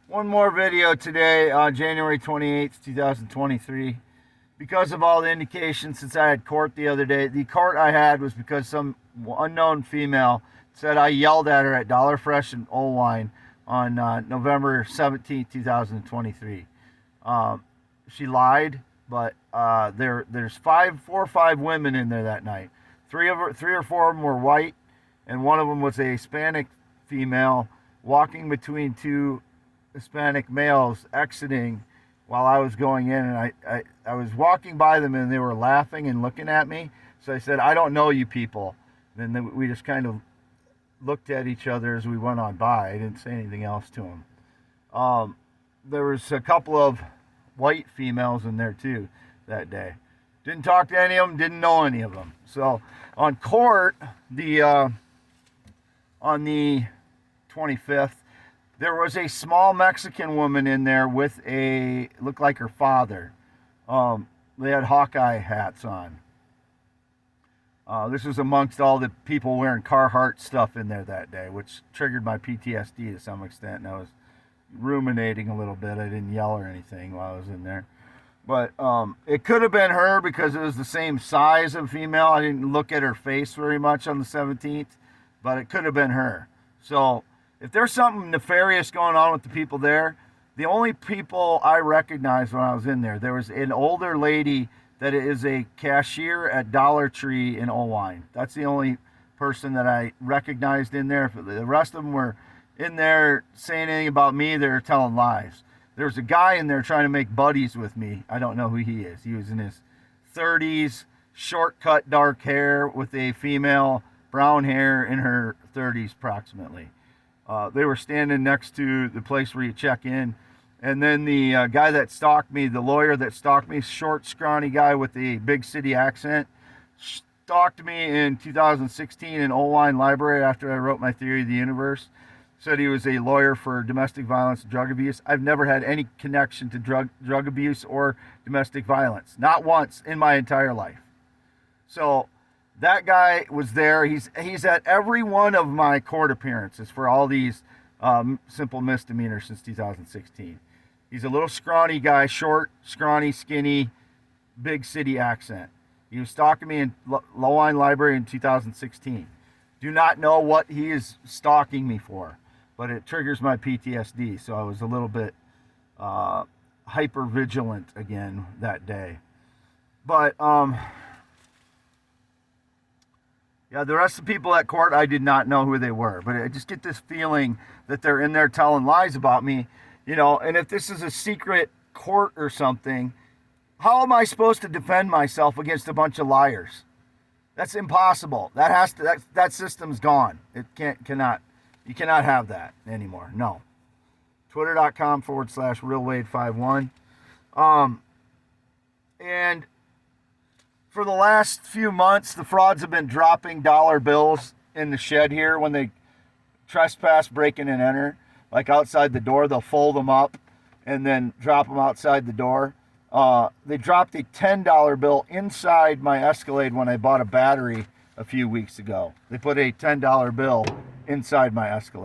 One more video today on January 28th, 2023. Because of all the indications since I had court the other day, the court I had was because some unknown female said I yelled at her at Dollar Fresh and Old Wine on November 17th, 2023. She lied, but there's four or five women in there that night. Three or four of them were white, and one of them was a Hispanic female walking between two Hispanic males exiting while I was going in, and I was walking by them and they were laughing and looking at me. So I said, "I don't know you people." And then we just kind of looked at each other as we went on by. I didn't say anything else to them. There was a couple of white females in there too that day. Didn't talk to any of them, didn't know any of them. So on court, on the 25th, there was a small Mexican woman in there with looked like her father. They had Hawkeye hats on. This was amongst all the people wearing Carhartt stuff in there that day, which triggered my PTSD to some extent, and I was ruminating a little bit. I didn't yell or anything while I was in there. But it could have been her because it was the same size of female. I didn't look at her face very much on the 17th, but it could have been her. So if there's something nefarious going on with the people there, the only people I recognized when I was in there was an older lady that is a cashier at Dollar Tree in Old Wine. That's the only person that I recognized in there. The rest of them were in there saying anything about me, they're telling lies. There's a guy in there trying to make buddies with me. I don't know who he is. He was in his 30s, short-cut dark hair with a female brown hair in her 30s approximately. They were standing next to the place where you check in. And then the guy that stalked me, the lawyer that stalked me, short, scrawny guy with a big city accent, stalked me in 2016 in Old Wine Library after I wrote my Theory of the Universe. Said he was a lawyer for domestic violence and drug abuse. I've never had any connection to drug abuse or domestic violence. Not once in my entire life. So that guy was there. He's at every one of my court appearances for all these simple misdemeanors since 2016. He's a little scrawny guy, short, scrawny, skinny, big city accent. He was stalking me in Low Wine Library in 2016. Do not know what he is stalking me for, but it triggers my PTSD, so I was a little bit hyper vigilant again that day. But yeah, the rest of the people at court, I did not know who they were, but I just get this feeling that they're in there telling lies about me, and if this is a secret court or something, how am I supposed to defend myself against a bunch of liars? That's impossible. That system's gone. You cannot have that anymore. No. Twitter.com/RealWade51. And for the last few months, the frauds have been dropping dollar bills in the shed here when they trespass, break in and enter. Like outside the door, they'll fold them up and then drop them outside the door. They dropped a $10 bill inside my Escalade when I bought a battery a few weeks ago. They put a $10 bill inside my Escalade.